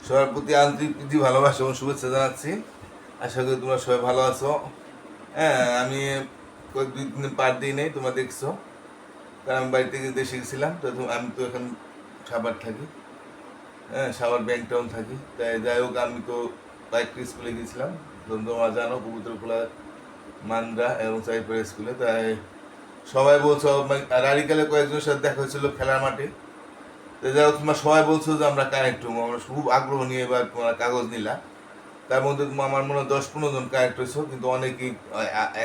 সবার প্রতি আন্তরিক প্রীতি ভালোবাসা এবং শুভেচ্ছা জানাচ্ছি। আশা করি তোমরা সবাই ভালো আছো। হ্যাঁ, আমি কয়েক 2-3 দিন পার দিই নেই, তোমরা দেখছো। কারণ আমি বাড়ি থেকে দেশে গেছিলাম, তো আমি তো এখন সাভার থাকি। হ্যাঁ, সাভার ব্যাংক টাউন থাকি। তাই যাই হোক, আমি তো কয়েকটি স্কুলে গেছিলাম। তোমরা জানো কবুতরখোলা, মান্দ্রা এবং চাইপাড়া স্কুলে। তাই সবাই বলছো, রাডিকালে কয়েকজনের সাথে দেখা হয়েছিল খেলার মাঠে। তো যাই হোক, তোমরা সবাই বলছো যে আমরা কানেক্ট হবো, আমরা খুব আগ্রহ নিয়ে এবার তোমরা কাগজ নিলা। তার মধ্যে আমার মনে হয় 10-15 জন কানেক্ট হয়েছো, কিন্তু অনেকেই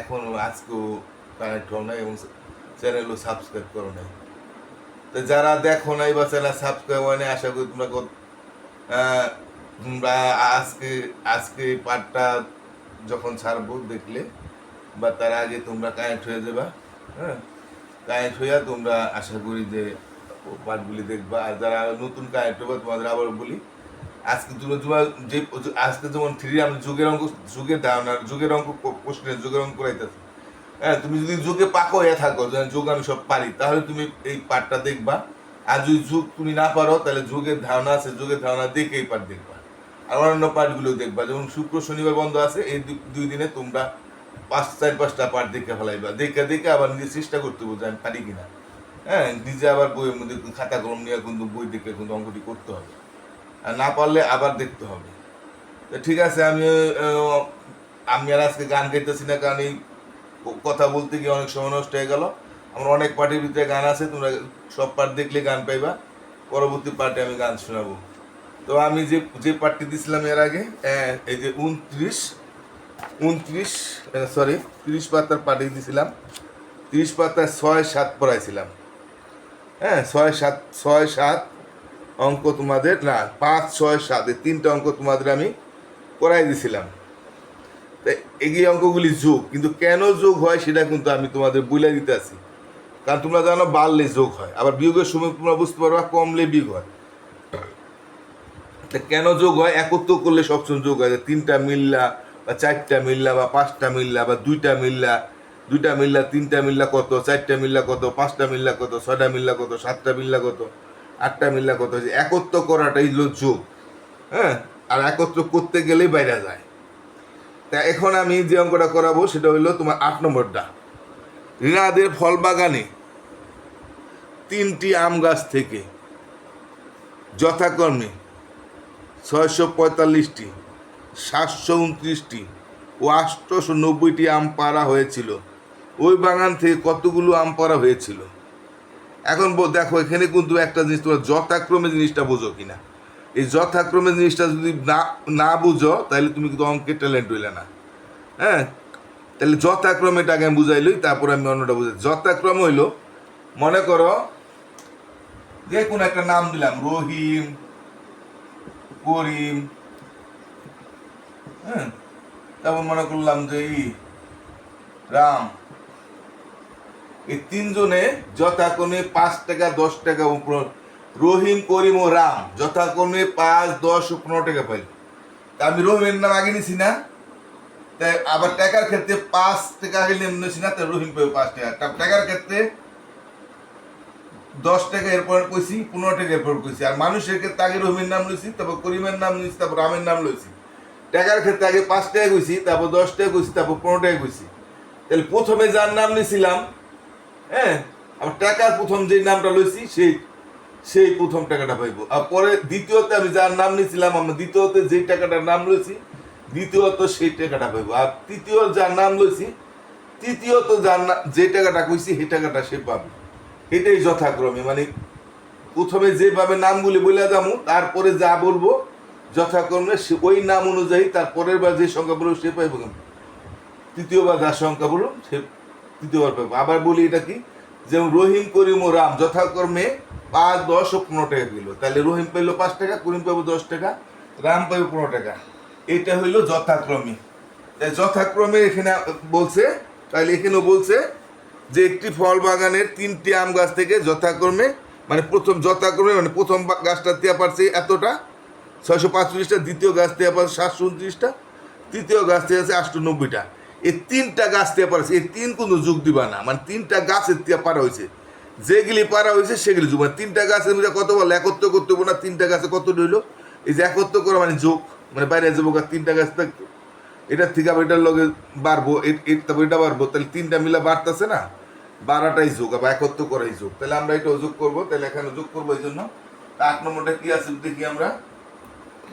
এখন আজকেও কানেক্ট হও নাই এবং চ্যানেলও সাবস্ক্রাইব করো নাই। তো যারা দেখো নাই বা চ্যানেল সাবস্ক্রাইব হয় নাই, আশা করি তোমরা তোমরা আজকে আজকে পার্টটা যখন ছাড়বো দেখলে বা তার আগে তোমরা কানেক্ট হয়ে যাবা। হ্যাঁ, কানেক্ট হইয়া তোমরা আশা করি যে পার্টগুলি দেখবা। আর যারা নতুন কানেক্ট হবে তোমাদের আবার বলি, আজকে তোমার যে আজকে যেমন থ্রি আমি যুগের ধারণার যুগের অঙ্ক প্রশ্নের যুগের অঙ্ক করাইতেছি। হ্যাঁ, তুমি যদি যুগে পাকো হয়ে থাকো যে যুগ আমি সব পারি, তাহলে তুমি এই পাঠটা দেখবা। আর যদি যুগ তুমি না পারো, তাহলে যুগের ধারণা আছে, যুগের ধারণা দেখে এই পাঠ দেখবা। আর অন্যান্য পাঠগুলো দেখবা, যেমন শুক্র শনিবার বন্ধ আছে, এই 2 দিনে তোমরা 4-5টা পাঠ দেখে ফেলাইবা। দেখে দেখে আবার নিজে চেষ্টা করতে হবে যে আমি পারি কিনা। হ্যাঁ, নিজে আবার বইয়ের মধ্যে খাতা কলম নিয়ে কিন্তু বই দেখে কিন্তু অঙ্কটি করতে হবে। আর না পারলে আবার দেখতে হবে। তো ঠিক আছে, আমি আর আজকে গান গাইতেছি না, কারণ এই কথা বলতে গিয়ে অনেক সময় নষ্ট হয়ে গেল। আমার অনেক পার্টির ভিতরে গান আছে, তোমরা সব পার্ট দেখলে গান পাইবা। পরবর্তী পার্টে আমি গান শোনাবো। তো আমি যে যে পার্টটি দিছিলাম এর আগে, এই যে 30 পাতার পাঠিয়ে দিয়েছিলাম। 30 পাতায় 6-7 পড়াইছিলাম। হ্যাঁ, 6-7 অঙ্ক তোমাদের, না 5-6-7 এই 3টা অঙ্ক তোমাদের আমি করাই দিছিলাম। তাই এই অঙ্কগুলি যোগ, কিন্তু কেন যোগ হয় সেটা কিন্তু আমি তোমাদের বলে দিতে আছি। কারণ তোমরা জানো বাড়লে যোগ হয়, আবার বিয়োগের সময় তোমরা বুঝতে পারবা কমলে বিয়োগ হয়। তা কেন যোগ হয়? একত্র করলে সবসময় যোগ হয়। 3টা মিললা বা 4টা মিললা বা 5টা মিললা বা 2টা মিললা, 3টা মিললা কত, 4টা মিললা কত, 5টা মিললা কত, 6টা মিললা কত, 7টা মিললা কত, 8টা মিললা কত। একত্র করাটাই হলো যোগ। হ্যাঁ, আর একত্র করতে গেলেই বাইরে যায়। তা এখন আমি যে অঙ্কটা করাবো সেটা হইলো তোমার 8 নম্বরটা। ঋণাদের ফল বাগানে 3টি আম গাছ থেকে যথাক্রমে 645টি, 729টি ও 890টি আম পাড়া হয়েছিল। ওই বাগান থেকে কতগুলো আম পাড়া হয়েছিল? এখন দেখো, এখানে কিন্তু একটা জিনিস তোমরা যথাক্রমে জিনিসটা বোঝো কিনা। এই যথাক্রমে জিনিসটা যদি না না বুঝো, তাহলে তুমি কিন্তু অঙ্কের ট্যালেন্ট হইলে না। হ্যাঁ, তাহলে যথাক্রমে এটাকে আমি বুঝাইলই, তারপরে আমি অন্যটা বুঝাই। যথাক্রম হইল, মনে করো যে কোনো একটা নাম দিলাম, রহিম, করিম। হ্যাঁ, তারপর মনে করলাম যে রাম। এই 3জনে যথাক্রমে 5 টাকা, 10 টাকা উপর। রহিম, করিম ও রাম যথাক্রমে 5, 10 ও 15 টাকা পাইল। তা আমি রহিমের নাম আগে নিছি না, তাই আবার টাকার ক্ষেত্রে 5 টাকা আগে নিয়েছি না, তাই রহিম পাইব 5 টাকা। টাকার ক্ষেত্রে 10 টাকা এরপর কইছি, 15 টাকা এরপর কইছি। আর মানুষের ক্ষেত্রে আগে রহিমের নাম লইছি, তারপর করিমের নাম লইছি, তারপর রামের নাম লইছি। টাকার ক্ষেত্রে আগে 5 টাকা কইছি, তারপর 10 টাকা কইছি, তারপর 15 টাকা কইছি। তাহলে প্রথমে যার নাম নিয়েছিলাম, হ্যাঁ, আবার টাকার প্রথম যে নামটা লইছি সেই প্রথম টাকাটা পাইব। আর পরে দ্বিতীয়তে আমি যার নাম নিয়েছিলাম, আমরা দ্বিতীয়তে যেই টাকাটার নাম লইছি, দ্বিতীয়ত সেই টাকাটা পাইব। আর তৃতীয় যার নাম লইছি, তৃতীয়ত যে টাকাটা কইছি সেই টাকাটা সে পাবে। এটাই যথাক্রমে, মানে প্রথমে যেভাবে নামগুলি বলে যাবো, তারপরে যা বলবো যথাক্রমে ওই নাম অনুযায়ী তার পরের বার যে সংখ্যা বলবো সে পাইব। তৃতীয়বার যার সংখ্যা বলুন সে তৃতীয়বার পাইব। আবার বলি এটা কি, যেমন রহিম, করিম ও রাম যথাক্রমে 5, 10 ও 15 টাকা পেল। তাহলে রহিম পাইল 5 টাকা, করিম পাইব 10 টাকা, রাম পাইব 15 টাকা। এটা হইল যথাক্রমে। তাই যথাক্রমে এখানে বলছে, তাহলে এখানেও বলছে যে একটি ফল বাগানের 3টি আম গাছ থেকে যথাক্রমে, মানে যথাক্রমে মানে প্রথম গাছটা দেওয়া পারছে এতটা 645টা, দ্বিতীয় গাছ দেওয়া পারছে 729টা, তৃতীয় গাছ থেকে আছে 890টা। এই 3টা গাছ দেওয়া পারছে, এই 3 কিন্তু যোগ দিবা না, মানে 3টা গাছের দিয়ে পারা হয়েছে, যেগুলি পারা হয়েছে সেগুলি যোগ। মানে 3টা গাছের মধ্যে কত বল একত্র করতে হবো না, 3টা গাছে কত রইল, এই যে একত্র করা মানে যোগ, মানে বাইরে যাবো তিনটা গাছ থাকতো, এটার থেকে আবার এটার লগে বাড়বো, তারপর এটা বাড়বো, তাহলে তিনটা মিলা বাড়তেছে না, বাড়াটাই যোগ, আবার একত্র করাই যোগ। তাহলে আমরা এটা যোগ করবো, তাহলে এখানে যোগ করবো। এই জন্য 8 নম্বরটা কি আছে দেখি আমরা।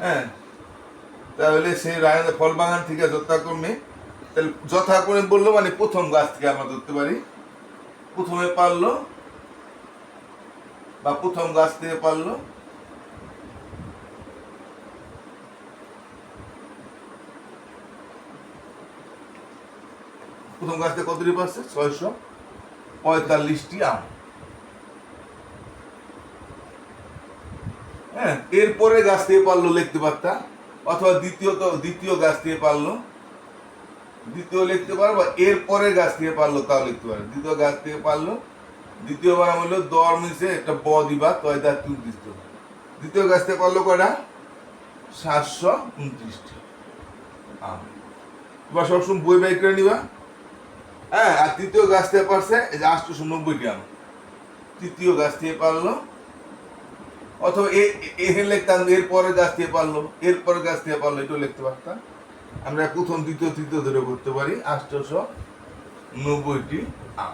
হ্যাঁ, তাহলে সেই রায়নের ফল বাগান থেকে যথাক্রমে, তাহলে যথাক্রমে বললো মানে প্রথম গাছ থেকে আমরা ধরতে পারি, প্রথমে পারলো বা প্রথম গাছ থেকে পারলো, প্রথম গাছ থেকে কতটি পাচ্ছে? 645টি আম। হ্যাঁ, এরপরে গাছ থেকে পারলো লিখতে পারতাম, অথবা দ্বিতীয় গাছ থেকে পারলো, দ্বিতীয় লিখতে পারো, বা এরপরে গাছ থেকে পারলো তাও লিখতে পারো। দ্বিতীয় গাছ থেকে পারলো, দ্বিতীয় বার হলো দর মিশে একটা ব দিবা, তয় তার দ্বিতীয় গাছ থেকে পারলো কয়টা? 729টি আম। এবার সবসময় বই বাই করে নিবা। হ্যাঁ, আর তৃতীয় গাছ থেকে পারছে এই যে 890টি আম, তৃতীয় গাছ থেকে পারলো, অথবা এখানে লিখতাম এরপরে গাছ থেকে পারলো, এরপরে গাছ থেকে পারলো, এটাও লিখতে পারতাম। আমরা প্রথম দ্বিতীয় তৃতীয় ধরে করতে পারি 890টি আম।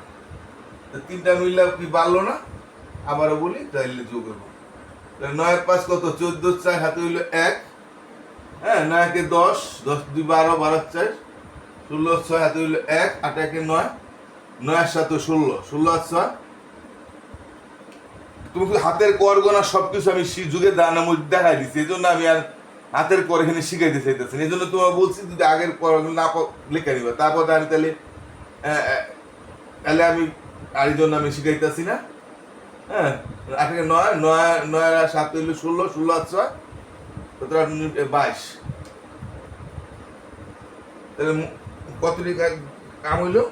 তিনটা মিললে কি বাড়লো না? আবারও বলি, তাইলে যোগ করবো। 9 5 কত? 14, 4 হাতে হইলো 1। হ্যাঁ, 9 কে 10, 10 2 12, 12 4, 16 6 হাতে হইলো 1, 8 1 9, 9 7 16, 16 6। তুমি হাতের কর গোনা সবকিছু আমি যুগে দানের মধ্যে দেখাই দিচ্ছি, এই জন্য আমি আর হাতের কর এখানে শিখাইতে চাইতেছি। এই জন্য তোমার বলছি যদি আগের কর না লেখা নিবা, তারপর আমি তাহলে তাহলে আমি আর এই জন্য আমি শিখাইতেছি না। হ্যাঁ, 8 কে 9, 9 9 আর 7 হইলো 16, 16 আর 6 17 22। তাহলে কতটি কাম হইলো?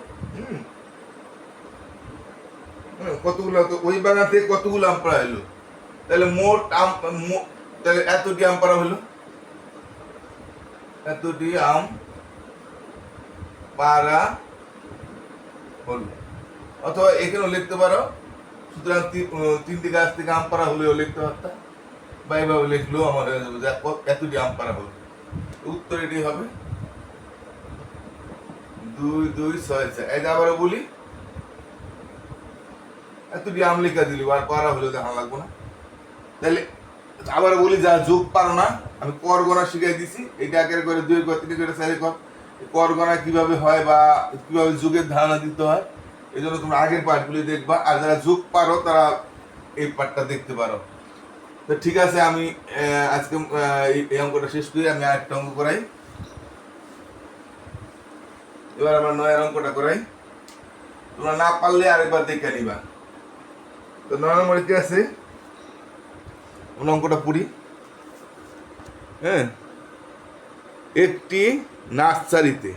কতগুলো? ওই বাগান থেকে কতগুলো আম পাড়া হইলো? তাহলে মোট আম, তাহলে এতটি আম পাড়া হইলো, এতটি আম পাড়া হলো। অথবা এখানেও লিখতে পারো, সুতরাং 3টি গাছ থেকে আম পাড়া হলেও লিখতে পারতাম, বা এইভাবে লিখলেও আমার হয়ে যাবে যে এতটি আম পাড়া হলো। উত্তর এটি হবে 2 2 6 6। এই যে আবারও বলি, এতটি আম লেখা দিলি আর পারা হলেও দেখা লাগবো না। তাহলে আবার বলি, যা যোগ পারো না, আমি কর গণা শিখাই দিছি। এটা একের করে 2 করে 3 করে 4 কর, কর গণা কিভাবে হয় বা কিভাবে যোগের ধারণা দিতে হয়, এই জন্য তোমরা আগের পার্টগুলি দেখবা। আর যারা যোগ পারো তারা এই পার্টটা দেখতে পারো। তো ঠিক আছে, আমি আজকে এই অঙ্কটা শেষ করি, আমি আরেকটা অঙ্ক করাই। এবার আমরা 9 অঙ্কটা করাই, তোমরা না পারলে আরেকবার দেখে নিবা। তো 9 নম্বরে কি আছে অঙ্কটা পড়ি। হ্যাঁ, একটি নার্সারিতে,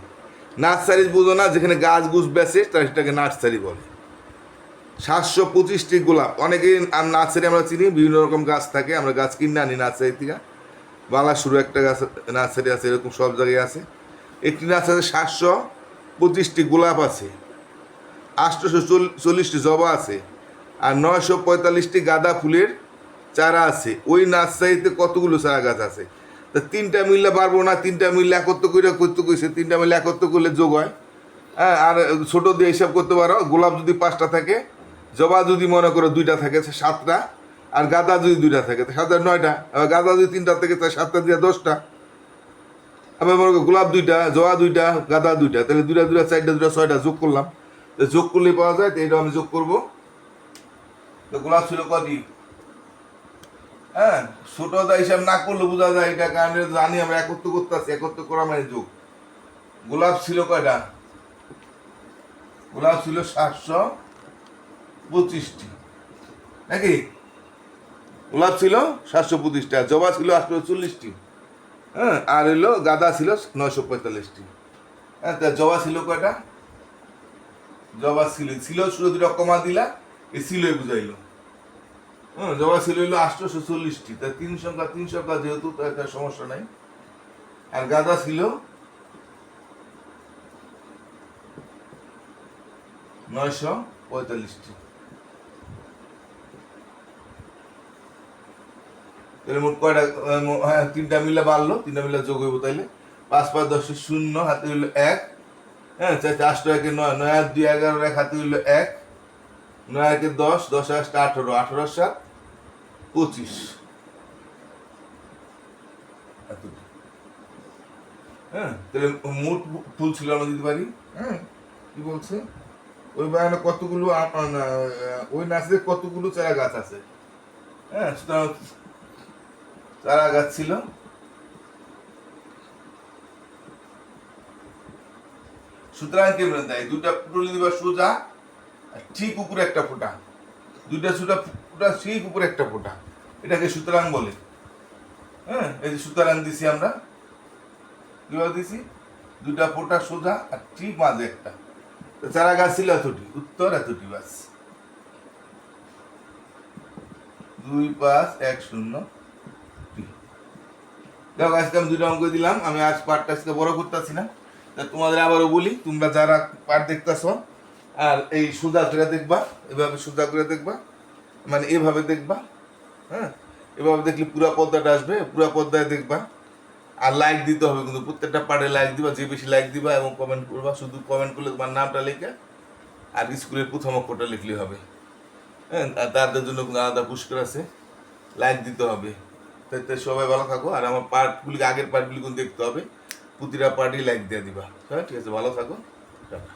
নার্সারি বুঝো না, যেখানে গাছ গুছ বেচে তারা সেটাকে নার্সারি বলে। 725টি গোলাপ। অনেকেই নার্সারি আমরা চিনি, বিভিন্ন রকম গাছ থাকে, আমরা গাছ কিনে আনি নার্সারি থেকে। বাংলা শুরু একটা গাছ নার্সারি আছে, এরকম সব জায়গায় আছে। একটি নার্সারিতে 725টি গোলাপ আছে, 840টি জবা আছে, আর 945টি গাঁদা ফুলের চারা আছে। ওই নার্সারিতে কতগুলো চারা গাছ আছে? তা 3টা মিললে পারবো না, 3টা মিললে একত্র করে করতে কইছে, 3টা মিললে একত্র করলে যোগ হয়। হ্যাঁ, আর ছোট দিয়ে হিসাব করতে পারো, গোলাপ যদি 5টা থাকে, জবা যদি মনে করো 2টা থাকে 7টা, আর গাঁদা যদি 2টা থাকে 7 আর 9টা, গাঁদা যদি 3টা থাকে তাহলে 7টা দিয়ে 10টা। আবার মনে করো গোলাপ 2টা, জবা 2টা, গাঁদা 2টা, তাহলে 2টা 2টা 4টা 2টা 6টা যোগ করলাম। তো যোগ করলেই পাওয়া যায়। তো এটা আমি যোগ করবো। তো গোলাপ ছিল কটি? হ্যাঁ, ছোটদা হিসাব না করলে বোঝা যায়, এটা কারণে জানি আমরা একত্র করতে আছি, একত্র করা মানে যোগ। গোলাপ ছিল কয়টা? গোলাপ ছিল 725টি, নাকি? গোলাপ ছিল 725টা, জবা ছিল 840টি, হ্যাঁ, আর হইলো গাঁদা ছিল 945টি। হ্যাঁ, তা জবা ছিল কয়টা? জবা ছিল শুধু 2টা কমা দিলা, এই ছিলই বুঝাইলো। হ্যাঁ, জবা ছিল হইলো 840টি, তা 3 সংখ্যা যেহেতু তার সমস্যা নাই। আর গাঁদা ছিল 945টি। তাহলে মোট কয়টা হ্যাঁ 3টা মিলে বাড়লো, 3টা মিলে যোগ হইব তাইলে 5 5 10 0 হাতে হইলো 1, হ্যাঁ 4 4 8 1 9 9 আর 2 11 1 হাতে হইলো 1, 9 1 10 10 8 18 18 7 25। হ্যাঁ তাহলে মোট ফুল ছিল আমরা দিতে পারি। হ্যাঁ কি বলছে ওই বাগানে কতগুলো ওই নাচে কতগুলো চারা গাছ আছে। হ্যাঁ চারা গাছ ছিল সুতরাং কেমন দেয় 2টা পুটুলি দিবা সোজা আর ঠিক উপরে একটা ফোঁটা, 2টা সোজা ফোঁটা ঠিক উপরে একটা ফোঁটা, এটাকে সুতরাং বলে। হ্যাঁ এই যে সুতরাং দিছি আমরা, কিভাবে দিছি 2টা ফোঁটা সোজা আর ঠিক মাঝে একটা। চারা গাছ ছিল এতটি, উত্তর এতটি, বাস 2 5 1 0। দেখো আজকে আমি 2টা অঙ্ক দিলাম, আমি আজ পার্টটা আজকে বড় করতেছি না। তা তোমাদের আবারও বলি, তোমরা যারা পার্ট দেখতেছ আর এই সোজা করে দেখবা, এভাবে সোজা করে দেখবা, মানে এভাবে দেখবা। হ্যাঁ এভাবে দেখলে পুরা পর্দাটা আসবে, পুরা পর্দায় দেখবা। আর লাইক দিতে হবে কিন্তু, প্রত্যেকটা পার্টে লাইক দিবা, যে বেশি লাইক দিবা এবং কমেন্ট করবা। শুধু কমেন্ট করলে তোমার নামটা লিখে আর স্কুলের প্রথম অক্ষরটা লিখলে হবে। হ্যাঁ আর তাদের জন্য কিন্তু আলাদা পুরস্কার আছে, লাইক দিতে হবে। তাই সবাই ভালো থাকো, আর আমার পার্টগুলি আগের পার্টগুলি কিন্তু দেখতে হবে, প্রতিটা পার্টি লাইক দিয়ে দিবা। হ্যাঁ ঠিক আছে, ভালো থাকো, টাটা।